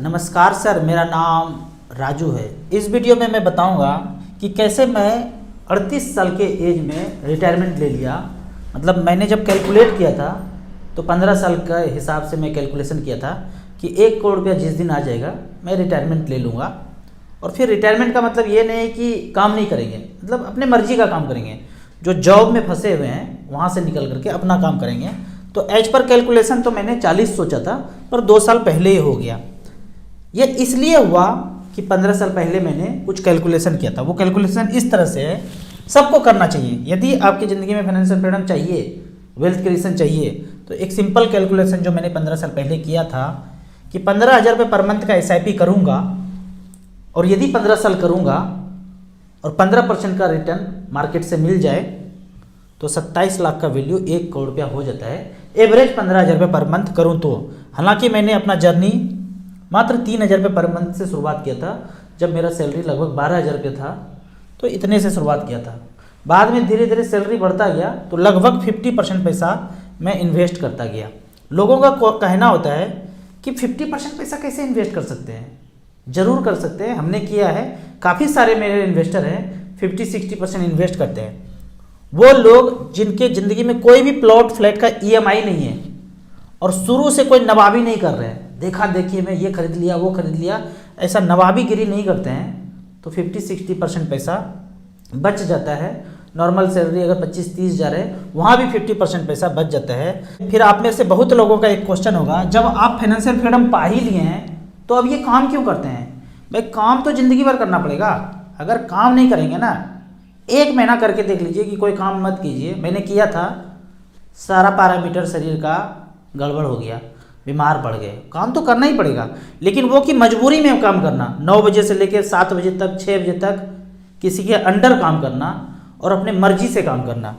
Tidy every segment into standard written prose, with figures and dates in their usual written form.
नमस्कार सर, मेरा नाम राजू है। इस वीडियो में मैं बताऊंगा कि कैसे मैं 38 साल के एज में रिटायरमेंट ले लिया। मतलब मैंने जब कैलकुलेट किया था तो 15 साल का हिसाब से मैं कैलकुलेशन किया था कि 1 करोड़ रुपया जिस दिन आ जाएगा मैं रिटायरमेंट ले लूँगा। और फिर रिटायरमेंट का मतलब ये नहीं है कि काम नहीं करेंगे, मतलब अपने मर्जी का काम करेंगे। जो जॉब में फंसे हुए हैं वहाँ से निकल करके अपना काम करेंगे। तो एज पर कैलकुलेशन तो मैंने 40 सोचा था, पर 2 साल पहले ही हो गया। ये इसलिए हुआ कि 15 साल पहले मैंने कुछ कैलकुलेशन किया था। वो कैलकुलेशन इस तरह से है, सबको करना चाहिए। यदि आपकी ज़िंदगी में फाइनेंशियल फ्रीडम चाहिए, वेल्थ क्रिएशन चाहिए, तो एक सिंपल कैलकुलेशन जो मैंने 15 साल पहले किया था कि 15,000 रुपये पर मंथ का SIP करूँगा, और यदि 15 साल करूँगा और 15% का रिटर्न मार्केट से मिल जाए तो 27 लाख का वैल्यू 1 करोड़ रुपया हो जाता है। एवरेज 15,000 रुपये पर मंथ करूँ तो। हालांकि मैंने अपना जर्नी मात्र 3,000 रुपये पर मंथ से शुरुआत किया था। जब मेरा सैलरी लगभग 12,000 रुपये था तो इतने से शुरुआत किया था। बाद में धीरे धीरे सैलरी बढ़ता गया तो लगभग 50% पैसा मैं इन्वेस्ट करता गया। लोगों का कहना होता है कि 50% पैसा कैसे इन्वेस्ट कर सकते हैं। ज़रूर कर सकते हैं, हमने किया है। काफ़ी सारे मेरे इन्वेस्टर हैं 50-60% इन्वेस्ट करते हैं। वो लोग जिनके ज़िंदगी में कोई भी प्लॉट फ्लैट का EMI नहीं है और शुरू से कोई नवाबी नहीं कर रहे हैं, देखा देखिए मैं ये खरीद लिया वो खरीद लिया, ऐसा नवाबी गिरी नहीं करते हैं, तो 50-60% पैसा बच जाता है। नॉर्मल सैलरी अगर 25-30 हज़ार है, वहाँ भी 50% पैसा बच जाता है। फिर आप में से बहुत लोगों का एक क्वेश्चन होगा, जब आप फाइनेंशियल फ्रीडम पा ही लिए हैं तो अब ये काम क्यों करते हैं? भाई काम तो ज़िंदगी भर करना पड़ेगा। अगर काम नहीं करेंगे ना, 1 महीना करके देख लीजिए कि कोई काम मत कीजिए। मैंने किया था, सारा पैरामीटर शरीर का गड़बड़ हो गया, बीमार पड़ गए। काम तो करना ही पड़ेगा, लेकिन वो कि मजबूरी में काम करना, 9 बजे से लेकर 7 बजे तक, 6 बजे तक किसी के अंडर काम करना और अपने मर्जी से काम करना।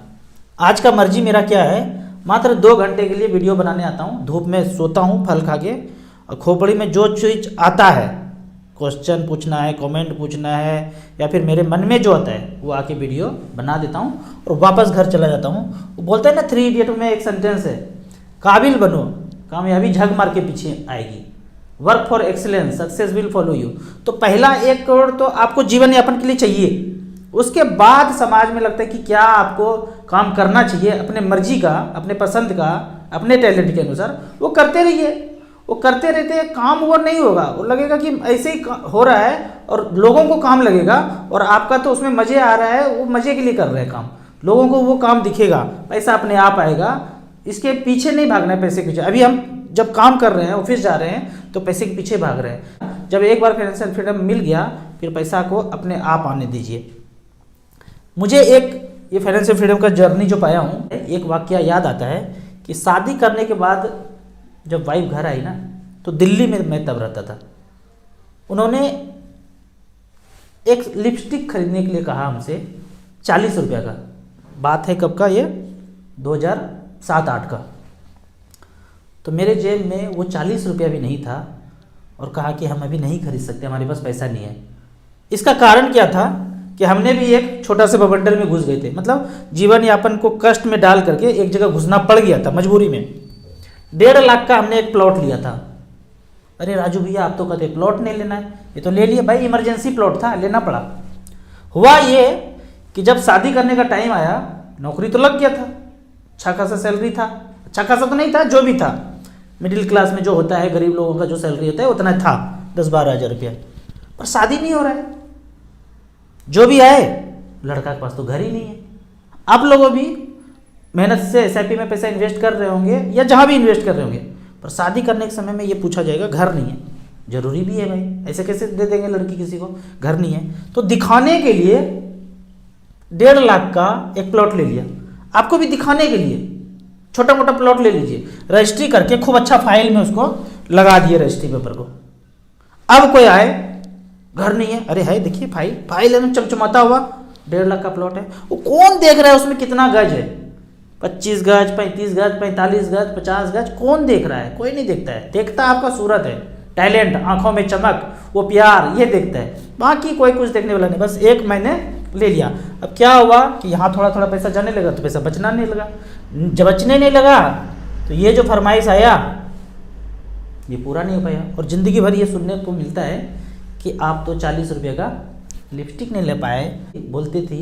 आज का मर्जी मेरा क्या है, मात्र 2 घंटे के लिए वीडियो बनाने आता हूँ। धूप में सोता हूँ फल खा के, और खोपड़ी में जो चीज़ आता है, क्वेश्चन पूछना है, कमेंट पूछना है, या फिर मेरे मन में जो आता है वो आके वीडियो बना देता हूँ और वापस घर चला जाता हूँ। वो बोलते हैं ना 3 इडियट में एक सेंटेंस है, काबिल बनो, कामयाबी झग मार के पीछे आएगी। Work for excellence, success will follow you. तो पहला 1 करोड़ तो आपको जीवन यापन के लिए चाहिए। उसके बाद समाज में लगता है कि क्या आपको काम करना चाहिए अपने मर्जी का, अपने पसंद का, अपने टैलेंट के अनुसार। वो करते रहिए। वो करते रहते काम वो नहीं होगा, वो लगेगा कि ऐसे ही हो रहा है और लोगों को काम लगेगा, और आपका तो उसमें मज़े आ रहा है, वो मज़े के लिए कर रहे हैं काम। लोगों को वो काम दिखेगा, पैसा अपने आप आएगा। इसके पीछे नहीं भागना है, पैसे के पीछे। अभी हम जब काम कर रहे हैं, ऑफिस जा रहे हैं, तो पैसे के पीछे भाग रहे हैं। जब एक बार फाइनेंशियल फ्रीडम मिल गया, फिर पैसा को अपने आप आने दीजिए। मुझे ये फाइनेंशियल फ्रीडम का जर्नी जो पाया हूँ, एक वाकया याद आता है कि शादी करने के बाद जब वाइफ घर आई ना, तो दिल्ली में मैं तब रहता था। उन्होंने एक लिपस्टिक खरीदने के लिए कहा हमसे, 40 रुपया का। बात है कब का, ये 2007-8 का। तो मेरे जेब में वो 40 रुपया भी नहीं था, और कहा कि हम अभी नहीं खरीद सकते, हमारे पास पैसा नहीं है। इसका कारण क्या था कि हमने भी एक छोटा सा बबंडर में घुस गए थे। मतलब जीवन यापन को कष्ट में डाल करके एक जगह घुसना पड़ गया था मजबूरी में। 1.5 लाख का हमने एक प्लॉट लिया था। अरे राजू भैया, आप तो कहते प्लॉट नहीं लेना है, ये तो ले लिया। भाई इमरजेंसी प्लॉट था, लेना पड़ा। हुआ ये कि जब शादी करने का टाइम आया, नौकरी तो लग गया था, अच्छा खासा सैलरी था। अच्छा खासा तो नहीं था, जो भी था मिडिल क्लास में जो होता है, गरीब लोगों का जो सैलरी होता है उतना था, 10-12 हज़ार रुपया। पर शादी नहीं हो रहा है। जो भी आए, लड़का के पास तो घर ही नहीं है। आप लोगों भी मेहनत से SIP में पैसा इन्वेस्ट कर रहे होंगे, या जहाँ भी इन्वेस्ट कर रहे होंगे, पर शादी करने के समय में ये पूछा जाएगा, घर नहीं है। जरूरी भी है भाई, ऐसे कैसे दे देंगे लड़की किसी को, घर नहीं है। तो दिखाने के लिए 1.5 लाख का एक प्लॉट ले लिया। आपको भी दिखाने के लिए छोटा मोटा प्लॉट ले लीजिए, रजिस्ट्री करके खूब अच्छा फाइल में उसको लगा दिए, रजिस्ट्री पेपर को। अब कोई आए, घर नहीं है, अरे है देखिए फाइल है चमचमाता हुआ, 1.5 लाख का प्लॉट है। वो कौन देख रहा है उसमें कितना गज है, 25 गज, 35 गज, 45 गज, 50 गज, कौन देख रहा है? कोई नहीं देखता है। देखता आपका सूरत है, टैलेंट, आंखों में चमक, वो प्यार, ये देखता है। बाकी कोई कुछ देखने वाला नहीं। बस एक मैंने ले लिया। अब क्या हुआ कि यहाँ थोड़ा थोड़ा पैसा जाने लगा, तो पैसा बचना नहीं लगा। जब बचने नहीं लगा तो ये जो फरमाइश आया ये पूरा नहीं हो पाया। और ज़िंदगी भर ये सुनने को मिलता है कि आप तो 40 रुपये का लिपस्टिक नहीं ले पाए। बोलती थी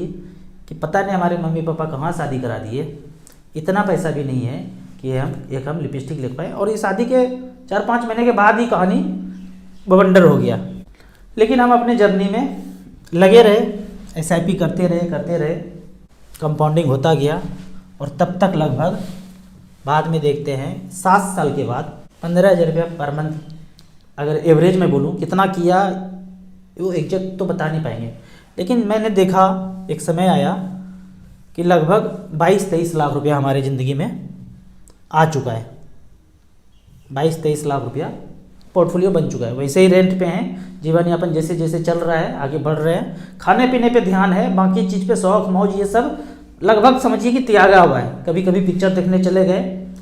कि पता नहीं हमारे मम्मी पापा कहाँ शादी करा दिए, इतना पैसा भी नहीं है कि हम लिपस्टिक ले पाए। और ये शादी के 4-5 महीने के बाद ही कहानी बवंडर हो गया। लेकिन हम अपने जर्नी में लगे रहे, SIP करते रहे, कंपाउंडिंग होता गया। और तब तक लगभग बाद में देखते हैं 7 साल के बाद 15,000 रुपया पर मंथ, अगर एवरेज में बोलूँ कितना किया वो एग्जैक्ट तो बता नहीं पाएंगे। लेकिन मैंने देखा एक समय आया कि लगभग 22-23 लाख रुपया हमारी ज़िंदगी में आ चुका है। 22-23 लाख रुपया पोर्टफोलियो बन चुका है। वैसे ही रेंट पे हैं, जीवन यापन जैसे जैसे चल रहा है, आगे बढ़ रहे हैं। खाने पीने पे ध्यान है, बाकी चीज़ पे शौक मौज ये सब लगभग समझिए कि त्यागा हुआ है। कभी कभी पिक्चर देखने चले गए,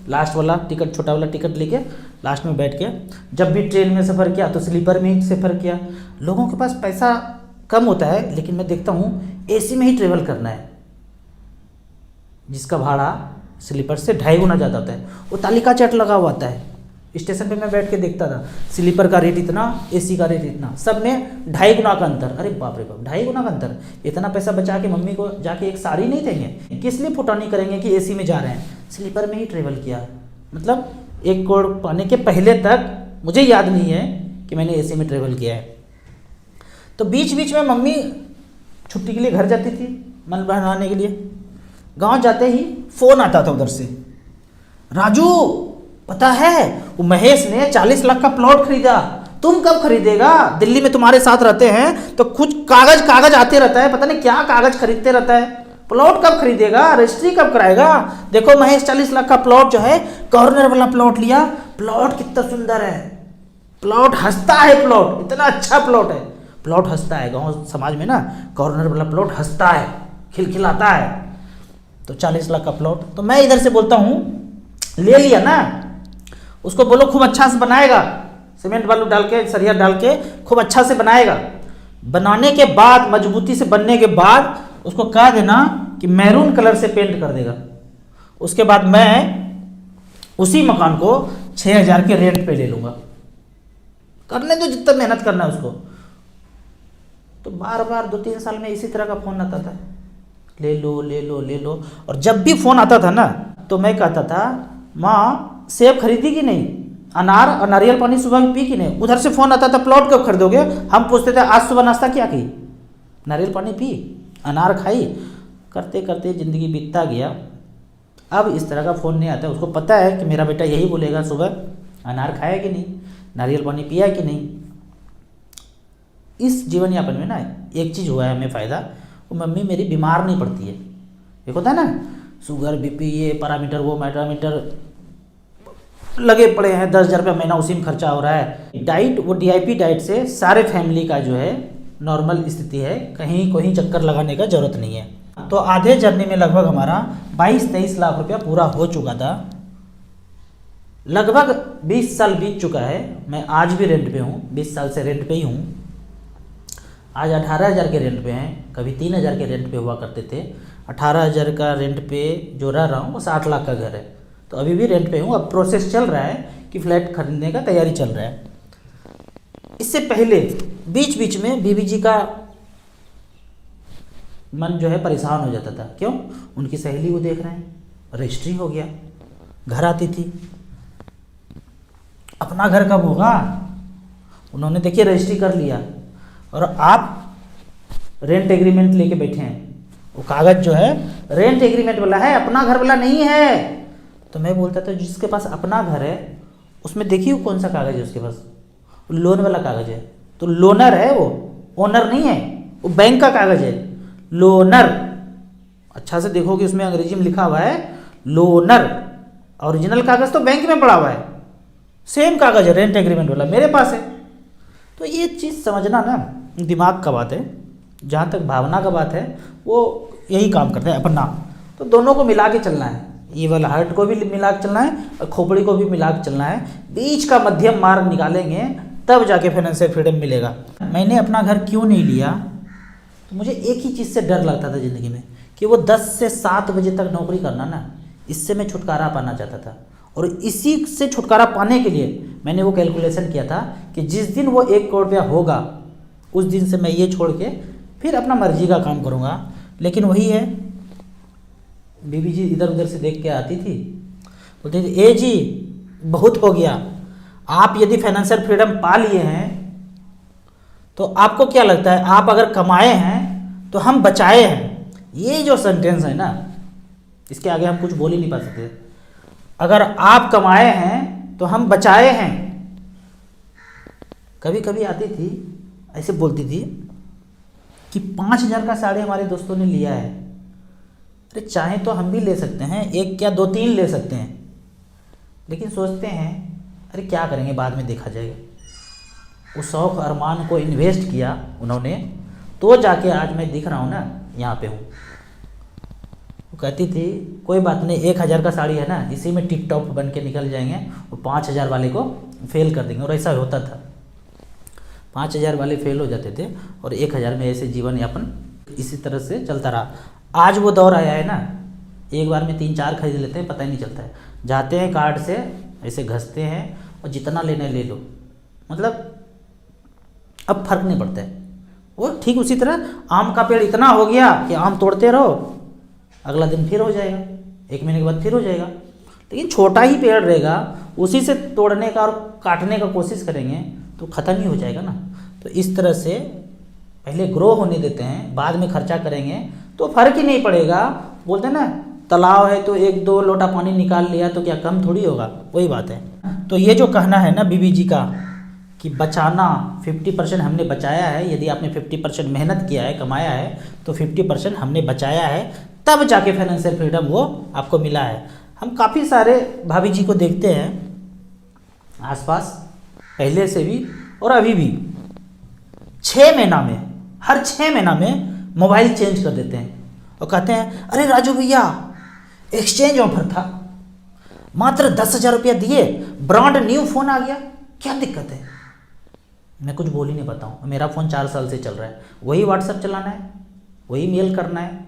लास्ट वाला टिकट, छोटा वाला टिकट लेके लास्ट में बैठ के। जब भी ट्रेन में सफ़र किया तो स्लीपर में ही सफ़र किया। लोगों के पास पैसा कम होता है, लेकिन मैं देखता हूँ AC में ही ट्रेवल करना है, जिसका भाड़ा स्लीपर से 2.5 गुना ज़्यादा होता है। वो तालिका चार्ट लगा हुआ आता है। स्टेशन पे मैं बैठ के देखता था, स्लीपर का रेट इतना, AC का रेट इतना, सब में 2.5 गुना का अंतर। अरे बाप रे बाप, 2.5 गुना का अंतर। इतना पैसा बचा के मम्मी को जाके एक साड़ी नहीं देंगे? किस लिए फुटानी करेंगे कि AC में जा रहे हैं? स्लीपर में ही ट्रेवल किया। मतलब 1 करोड़ पाने के पहले तक मुझे याद नहीं है कि मैंने AC में ट्रेवल किया है। तो बीच बीच में मम्मी छुट्टी के लिए घर जाती थी, मन बहलाने के लिए। गाँव जाते ही फ़ोन आता था उधर से, राजू पता है वो महेश ने 40 लाख का प्लॉट खरीदा, तुम कब खरीदेगा? दिल्ली में तुम्हारे साथ रहते हैं तो कुछ कागज आते रहता है, पता नहीं क्या कागज खरीदते रहता है। प्लॉट कब खरीदेगा? रजिस्ट्री कब कराएगा? देखो महेश 40 लाख का प्लॉट जो है, कॉर्नर वाला प्लॉट लिया। प्लॉट कितना सुंदर है, प्लॉट हंसता है, प्लॉट इतना अच्छा प्लॉट है, प्लॉट हंसता है। गाँव समाज में ना कॉर्नर वाला प्लॉट हंसता है, खिलखिलाता है। तो 40 लाख का प्लॉट, तो मैं इधर से बोलता हूँ ले लिया ना, उसको बोलो खूब अच्छा से बनाएगा, सीमेंट बालू डाल के, सरिया डाल के खूब अच्छा से बनाएगा। बनाने के बाद, मजबूती से बनने के बाद उसको कह देना कि मैरून कलर से पेंट कर देगा। उसके बाद मैं उसी मकान को 6,000 के रेंट पे ले लूँगा। करने दो जितना मेहनत करना है उसको। तो बार बार 2-3 साल में इसी तरह का फ़ोन आता था, ले लो ले लो ले लो। और जब भी फ़ोन आता था ना तो मैं कहता था, माँ सेब खरीदी कि नहीं, अनार और नारियल पानी सुबह पी कि नहीं? उधर से फ़ोन आता था, प्लॉट कब खरीदोगे? हम पूछते थे आज सुबह नाश्ता क्या की? नारियल पानी पी, अनार खाई। करते करते ज़िंदगी बीतता गया। अब इस तरह का फ़ोन नहीं आता। उसको पता है कि मेरा बेटा यही बोलेगा, सुबह अनार खाया कि नहीं, नारियल पानी पिया कि नहीं। इस जीवन यापन में ना एक चीज़ हुआ है हमें फ़ायदा, वो मम्मी मेरी बीमार नहीं पड़ती है। एक होता है ना शुगर BP, ये पैरामीटर वो मैटामीटर लगे पड़े हैं, 10,000 रुपये महीना उसी में खर्चा हो रहा है। डाइट, वो DIP डाइट से सारे फैमिली का जो है नॉर्मल स्थिति है, कहीं कोई चक्कर लगाने का ज़रूरत नहीं है। तो आधे जर्नी में लगभग हमारा 22-23 लाख रुपया पूरा हो चुका था। लगभग 20 साल बीत चुका है। मैं आज भी रेंट पे हूँ, 20 साल से रेंट पे ही हूँ। आज 18,000 के रेंट पे हैं, कभी 3,000 के रेंट पे हुआ करते थे। 18,000 का रेंट पे जो रह रहा हूँ वो 60 लाख का घर है। तो अभी भी रेंट पे हूँ। अब प्रोसेस चल रहा है कि फ्लैट खरीदने का तैयारी चल रहा है। इससे पहले बीच बीच में बीबी जी का मन जो है परेशान हो जाता था। क्यों? उनकी सहेली को देख रहे हैं, रजिस्ट्री हो गया, घर आती थी। अपना घर कब होगा? उन्होंने देखिए रजिस्ट्री कर लिया और आप रेंट एग्रीमेंट लेके बैठे हैं। वो कागज़ जो है रेंट एग्रीमेंट वाला है, अपना घर वाला नहीं है। तो मैं बोलता था जिसके पास अपना घर है उसमें देखिए वो कौन सा कागज़ है उसके पास, लोन वाला कागज़ है। तो लोनर है वो, ओनर नहीं है, वो बैंक का कागज़ है, लोनर। अच्छा से देखोगे उसमें अंग्रेजी में लिखा हुआ है लोनर। ओरिजिनल कागज़ तो बैंक में पड़ा हुआ है, सेम कागज़ है रेंट एग्रीमेंट वाला मेरे पास है। तो ये चीज़ समझना ना दिमाग का बात है। जहाँ तक भावना का बात है वो यही काम करते हैं अपना। तो दोनों को मिला के चलना है, ये वाला हार्ट को भी मिला के चलना है और खोपड़ी को भी मिला के चलना है। बीच का मध्यम मार्ग निकालेंगे तब जाके फाइनेंशियल फ्रीडम मिलेगा। मैंने अपना घर क्यों नहीं लिया? तो मुझे एक ही चीज़ से डर लगता था ज़िंदगी में कि वो 10 से 7 बजे तक नौकरी करना ना, इससे मैं छुटकारा पाना चाहता था। और इसी से छुटकारा पाने के लिए मैंने वो कैलकुलेशन किया था कि जिस दिन वो 1 करोड़ रुपया होगा उस दिन से मैं ये छोड़ के फिर अपना मर्जी का काम करूँगा। लेकिन वही है, बीबी जी इधर उधर से देख के आती थी, बोलती थी ए जी बहुत हो गया, आप यदि फाइनेंशियल फ्रीडम पा लिए हैं तो आपको क्या लगता है, आप अगर कमाए हैं तो हम बचाए हैं। ये जो सेंटेंस है ना, इसके आगे हम कुछ बोल ही नहीं पा सकते। अगर आप कमाए हैं तो हम बचाए हैं। कभी कभी आती थी ऐसे बोलती थी कि 5,000 का साड़ी हमारे दोस्तों ने लिया है। अरे चाहे तो हम भी ले सकते हैं, एक क्या 2-3 ले सकते हैं, लेकिन सोचते हैं अरे क्या करेंगे, बाद में देखा जाएगा। उस शौक अरमान को इन्वेस्ट किया उन्होंने, तो जाके आज मैं दिख रहा हूँ ना, यहाँ पे हूँ। वो कहती थी कोई बात नहीं, 1,000 का साड़ी है ना, इसी में टिप टॉप बन के निकल जाएंगे और 5,000 वाले को फेल कर देंगे। और ऐसा होता था, 5,000 वाले फेल हो जाते थे और 1,000 में ऐसे जीवन यापन इसी तरह से चलता रहा। आज वो दौर आया है ना, एक बार में 3-4 खरीद लेते हैं, पता ही नहीं चलता है। जाते हैं कार्ड से ऐसे घसते हैं और जितना लेना है ले लो, मतलब अब फर्क नहीं पड़ता है। वो ठीक उसी तरह आम का पेड़ इतना हो गया कि आम तोड़ते रहो, अगला दिन फिर हो जाएगा, 1 महीने के बाद फिर हो जाएगा। लेकिन छोटा ही पेड़ रहेगा, उसी से तोड़ने का और काटने का कोशिश करेंगे तो ख़त्म ही हो जाएगा ना। तो इस तरह से पहले ग्रो होने देते हैं, बाद में खर्चा करेंगे तो फर्क ही नहीं पड़ेगा। बोलते हैं ना, तालाब है तो 1-2 लोटा पानी निकाल लिया तो क्या कम थोड़ी होगा, वही बात है। तो ये जो कहना है ना बीबी जी का कि बचाना 50% हमने बचाया है, यदि आपने 50% मेहनत किया है, कमाया है, तो 50% हमने बचाया है, तब जाके फाइनेंशियल फ्रीडम वो आपको मिला है। हम काफ़ी सारे भाभी जी को देखते हैं आसपास, पहले से भी और अभी भी, 6 महीना में, हर 6 महीना में मोबाइल चेंज कर देते हैं और कहते हैं अरे राजू भैया एक्सचेंज ऑफर था, मात्र 10,000 रुपया दिए, ब्रांड न्यू फ़ोन आ गया, क्या दिक्कत है। मैं कुछ बोल ही नहीं पाता हूँ, मेरा फ़ोन 4 साल से चल रहा है, वही व्हाट्सएप चलाना है, वही मेल करना है,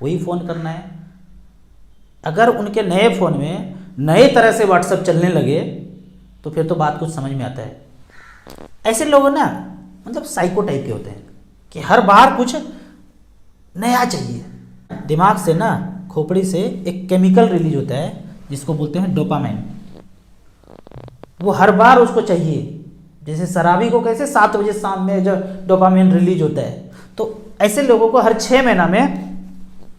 वही फ़ोन करना है। अगर उनके नए फ़ोन में नए तरह से व्हाट्सएप चलने लगे तो फिर तो बात कुछ समझ में आता है। ऐसे लोग ना मतलब साइको टाइप के होते हैं कि हर बार कुछ नया चाहिए। दिमाग से ना, खोपड़ी से एक केमिकल रिलीज होता है जिसको बोलते हैं डोपामाइन, वो हर बार उसको चाहिए। जैसे शराबी को कैसे 7 बजे शाम में जो डोपामाइन रिलीज होता है, तो ऐसे लोगों को हर 6 महीना में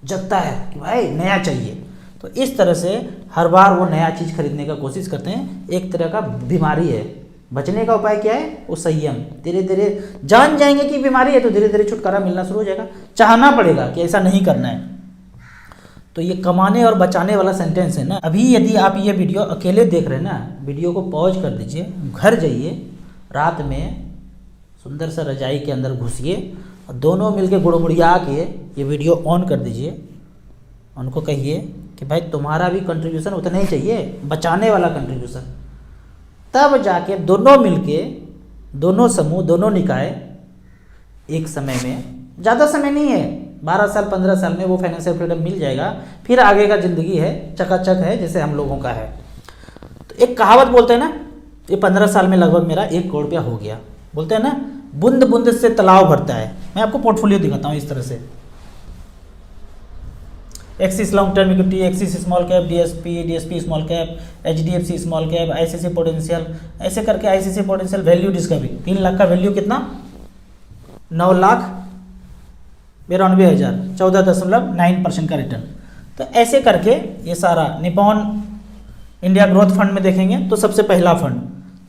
जगता है कि भाई नया चाहिए। तो इस तरह से हर बार वो नया चीज़ खरीदने का कोशिश करते हैं, एक तरह का बीमारी है। बचने का उपाय क्या है, वो संयम। धीरे धीरे जान जाएंगे कि बीमारी है तो धीरे धीरे छुटकारा मिलना शुरू हो जाएगा। चाहना पड़ेगा कि ऐसा नहीं करना है। तो ये कमाने और बचाने वाला सेंटेंस है ना। अभी यदि आप ये वीडियो अकेले देख रहे हैं ना, वीडियो को पॉज कर दीजिए, घर जाइए, रात में सुंदर सा रजाई के अंदर घुसिए और दोनों मिलके गुड़गुड़िया के ये वीडियो ऑन कर दीजिए। उनको कहिए कि भाई तुम्हारा भी कंट्रीब्यूशन उतना ही चाहिए, बचाने वाला कंट्रीब्यूशन। तब जाके दोनों मिलके, दोनों समूह, दोनों निकाय एक समय में, ज़्यादा समय नहीं है, 12 साल 15 साल में वो फाइनेंशियल फ्रीडम मिल जाएगा। फिर आगे का ज़िंदगी है, चकाचक है, जैसे हम लोगों का है। तो एक कहावत बोलते हैं ना, ये 15 साल में लगभग मेरा 1 करोड़ रुपया हो गया। बोलते हैं ना, बूंद बूंद से तालाब भरता है। मैं आपको पोर्टफोलियो दिखाता हूँ इस तरह से। Axis long term equity, axis small cap, DSP small cap, HDFC small cap, ICC potential, ऐसे करके ICC potential value discovery. 3 lakh का वैल्यू कितना, 9,92,000, 14.9% का रिटर्न। तो ऐसे करके ये सारा निपॉन इंडिया ग्रोथ फंड में देखेंगे तो सबसे पहला फंड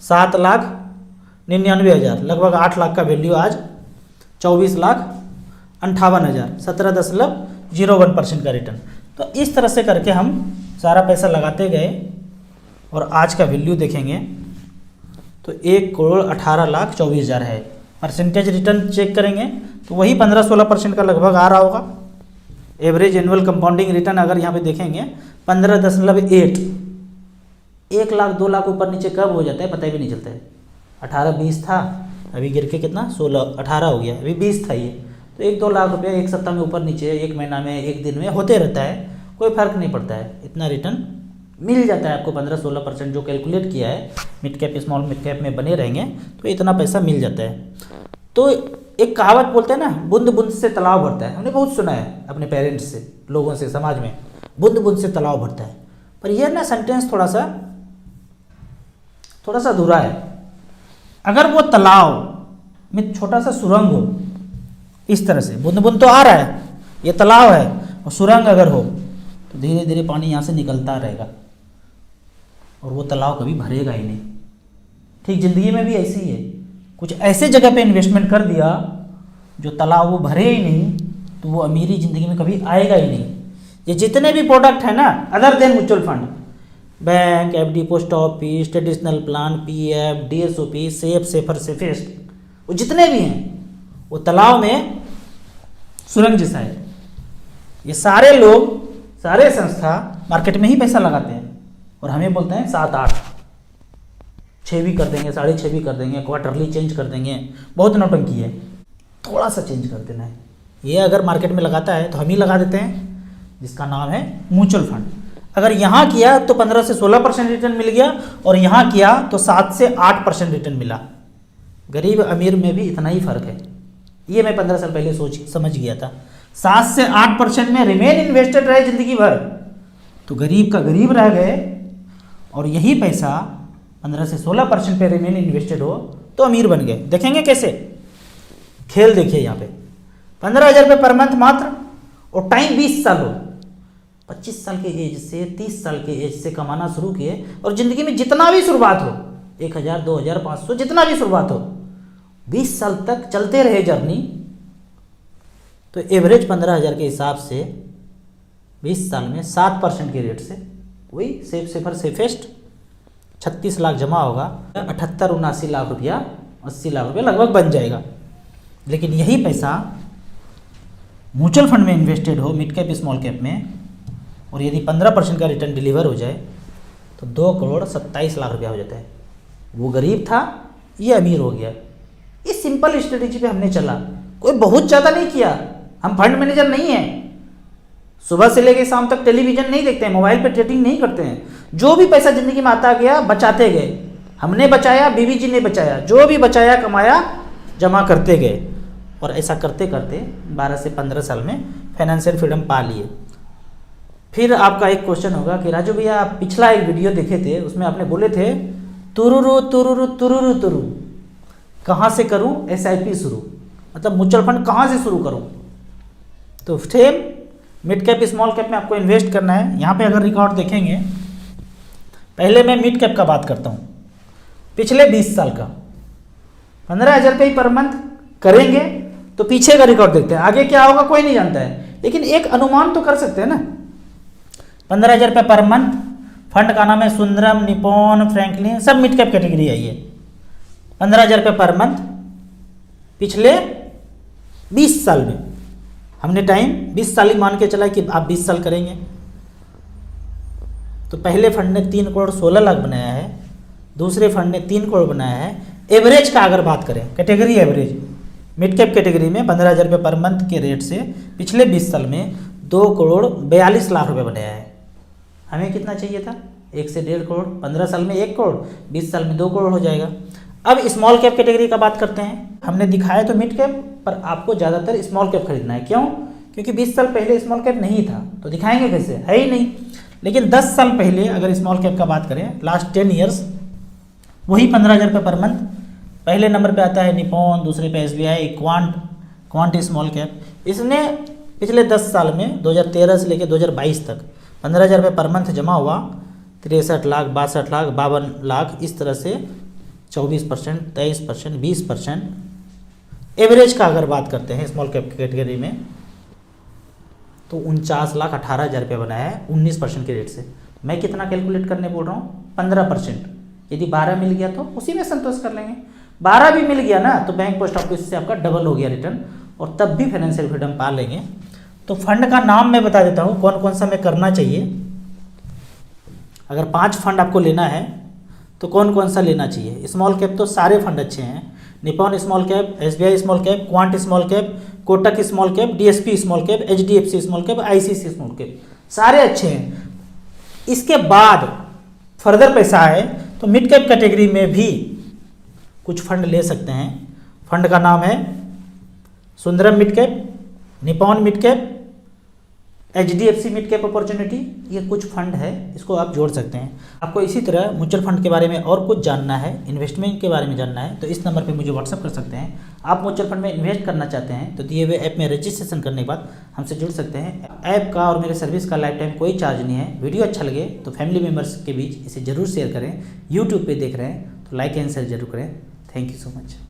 7,99,000, लगभग 8 लाख का वैल्यू आज, 24,58,000, 17.01% का रिटर्न। तो इस तरह से करके हम सारा पैसा लगाते गए और आज का वैल्यू देखेंगे तो 1,18,24,000 है। परसेंटेज रिटर्न चेक करेंगे तो वही 15-16% का लगभग आ रहा होगा। एवरेज एनुअल कंपाउंडिंग रिटर्न अगर यहाँ पे देखेंगे 15.8, 1 लाख 2 लाख ऊपर नीचे कब हो जाता है पता भी नहीं चलता है। 18-20 था, अभी गिर के कितना 16-18 हो गया, अभी 20 था। ये तो 1-2 लाख रुपया एक सप्ताह में ऊपर नीचे, 1 महीना में, 1 दिन में होते रहता है, कोई फर्क नहीं पड़ता है, इतना रिटर्न मिल जाता है आपको 15-16% जो कैलकुलेट किया है, mid cap small mid cap में बने रहेंगे तो इतना पैसा मिल जाता है। तो एक कहावत बोलते हैं ना, बूंद बूंद से तालाब भरता है, हमने बहुत सुना है अपने पेरेंट्स से, लोगों से, समाज में, बूंद बूंद से तालाब भरता है। पर यह ना सेंटेंस थोड़ा सा अधूरा है। अगर वो तालाब में छोटा सा सुरंग हो, इस तरह से बूंद बूंद तो आ रहा है, ये तालाब है, और सुरंग अगर हो तो धीरे धीरे पानी यहाँ से निकलता रहेगा और वो तालाब कभी भरेगा ही नहीं। ठीक ज़िंदगी में भी ऐसे ही है, कुछ ऐसे जगह पे इन्वेस्टमेंट कर दिया जो तालाब वो भरे ही नहीं, तो वो अमीरी ज़िंदगी में कभी आएगा ही नहीं। ये जितने भी प्रोडक्ट हैं ना, other than mutual fund, bank, FD, post office, traditional plan, PF, DSOP, safe, safer, safest, वो जितने भी हैं वो तालाब में सुरंग जैसा है। ये सारे लोग, सारे संस्था मार्केट में ही पैसा लगाते हैं और हमें बोलते हैं 7-8, 6 भी कर देंगे, 6.5 भी कर देंगे, क्वार्टरली चेंज कर देंगे। बहुत नौटंकी है, थोड़ा सा चेंज कर देना है। ये अगर मार्केट में लगाता है तो हम ही लगा देते हैं, जिसका नाम है म्यूचुअल फंड। अगर यहाँ किया तो 15 से 16% रिटर्न मिल गया और यहाँ किया तो 7 से 8% रिटर्न मिला। गरीब अमीर में भी इतना ही फर्क है, ये मैं 15 साल पहले सोच समझ गया था। 7 से 8% में रिमेन इन्वेस्टेड रहे जिंदगी भर तो गरीब का गरीब रह गए, और यही पैसा 15 से 16% पे रिमेन इन्वेस्टेड हो तो अमीर बन गए। देखेंगे कैसे, खेल देखिए यहाँ पे 15,000 रुपये पर मंथ मात्र, और टाइम 20 साल हो। 25 साल के एज से 30 साल के एज से कमाना शुरू किए, और ज़िंदगी में जितना भी शुरुआत हो, 1,000, 2,000, 500, जितना भी शुरुआत हो, 20 साल तक चलते रहे जर्नी, तो एवरेज 15,000 के हिसाब से 20 साल में 7% के रेट से वही सेफ, सेफर, सेफेस्ट 36 लाख जमा होगा, 78-79 लाख रुपया, 80 लाख रुपया लगभग बन जाएगा। लेकिन यही पैसा म्यूचुअल फंड में इन्वेस्टेड हो, मिड कैप स्मॉल कैप में, और यदि 15% का रिटर्न डिलीवर हो जाए तो 2,27 लाख रुपया हो जाता है। वो गरीब था, ये अमीर हो गया। इस सिंपल स्ट्रेटेजी पे हमने चला, कोई बहुत ज़्यादा नहीं किया। हम फंड मैनेजर नहीं हैं, सुबह से लेकर शाम तक टेलीविज़न नहीं देखते हैं, मोबाइल पे ट्रेडिंग नहीं करते हैं। जो भी पैसा ज़िंदगी में आता गया बचाते गए, हमने बचाया, बीवी जी ने बचाया, जो भी बचाया कमाया जमा करते गए, और ऐसा करते करते 12 से 15 साल में फाइनेंशियल फ्रीडम पा लिए। फिर आपका एक क्वेश्चन होगा कि राजू भैया, आप पिछला एक वीडियो देखे थे, उसमें आपने बोले थे तुरुरु तुरुरु तुरुरु तुरु, कहाँ से करूँ SIP शुरू, मतलब म्यूचुअल फंड कहाँ से शुरू करूँ। तो same mid cap small cap में आपको इन्वेस्ट करना है। यहाँ पे अगर रिकॉर्ड देखेंगे, पहले मैं मिड कैप का बात करता हूँ, पिछले 20 साल का 15,000 रुपये पर मंथ करेंगे तो पीछे का रिकॉर्ड देखते हैं। आगे क्या होगा कोई नहीं जानता है, लेकिन एक अनुमान तो कर सकते हैं ना। 15,000 रुपये पर मंथ, फंड का नाम है सुंदरम, निपॉन, फ्रैंकलिन, सब मिड कैप कैटेगरी है ये। 15,000 रुपये पर मंथ पिछले 20 साल में, हमने टाइम 20 साल ही मान के चला कि आप 20 साल करेंगे। तो पहले फंड ने 3,16,00,000 बनाया है, दूसरे फंड ने 3 करोड़ बनाया है। एवरेज का अगर बात करें, category average, mid cap category में 15,000 रुपये पर मंथ के रेट से पिछले 20 साल में 2,42,00,000 रुपये बनाया है। हमें कितना चाहिए था? 1 से 1.5 करोड़, 15 साल में 1 करोड़, 20 साल में 2 करोड़ हो जाएगा। अब स्मॉल कैप कैटेगरी का बात करते हैं। हमने दिखाया तो मिड कैप, पर आपको ज़्यादातर स्मॉल कैप खरीदना है। क्यों? क्योंकि 20 साल पहले स्मॉल कैप नहीं था, तो दिखाएंगे कैसे, है ही नहीं। लेकिन 10 साल पहले अगर स्मॉल कैप का बात करें, लास्ट 10 ईयर्स, वही 15,000 रुपये पर मंथ। पहले नंबर पे आता है निपॉन, दूसरे पे SBI, क्वांट स्मॉल कैप। इसने पिछले 10 साल में 2013 से लेकर 2022 तक 15,000 रुपये पर मंथ जमा हुआ, 63 लाख, 62 लाख, 52 लाख, इस तरह से 24%, 23%, 20%। एवरेज का अगर बात करते हैं स्मॉल कैप कैटेगरी में, तो 49,18,000 रुपये बनाया है 19% के रेट से। मैं कितना कैलकुलेट करने बोल रहा हूँ? 15%। यदि 12 मिल गया तो उसी में संतोष कर लेंगे। 12 भी मिल गया ना तो बैंक पोस्ट ऑफिस से आपका डबल हो गया रिटर्न, और तब भी फाइनेंशियल फ्रीडम पा लेंगे। तो फंड का नाम मैं बता देता हूँ कौन कौन सा मैं करना चाहिए। अगर 5 फंड आपको लेना है तो कौन कौन सा लेना चाहिए? स्मॉल कैप तो सारे फंड अच्छे हैं, Nippon small cap, SBI small cap, quant small cap, Kotak small cap, DSP small cap, HDFC small cap, ICICI small cap, सारे अच्छे हैं। इसके बाद फर्दर पैसा आए तो मिड कैप कैटेगरी में भी कुछ फंड ले सकते हैं। फंड का नाम है Sundaram mid cap, Nippon mid cap, HDFC mid cap opportunity, ये कुछ फंड है, इसको आप जोड़ सकते हैं। आपको इसी तरह म्यूचुअल फंड के बारे में और कुछ जानना है, इन्वेस्टमेंट के बारे में जानना है, तो इस नंबर पे मुझे व्हाट्सअप कर सकते हैं। आप म्यूचुअल फंड में इन्वेस्ट करना चाहते हैं तो दिए हुए ऐप में रजिस्ट्रेशन करने के बाद हमसे जुड़ सकते हैं। ऐप का और मेरे सर्विस का लाइफ टाइम कोई चार्ज नहीं है। वीडियो अच्छा लगे तो फैमिली मेम्बर्स के बीच इसे ज़रूर शेयर करें। यूट्यूब पर देख रहे हैं तो लाइक एंड शेयर जरूर करें। Thank you so much.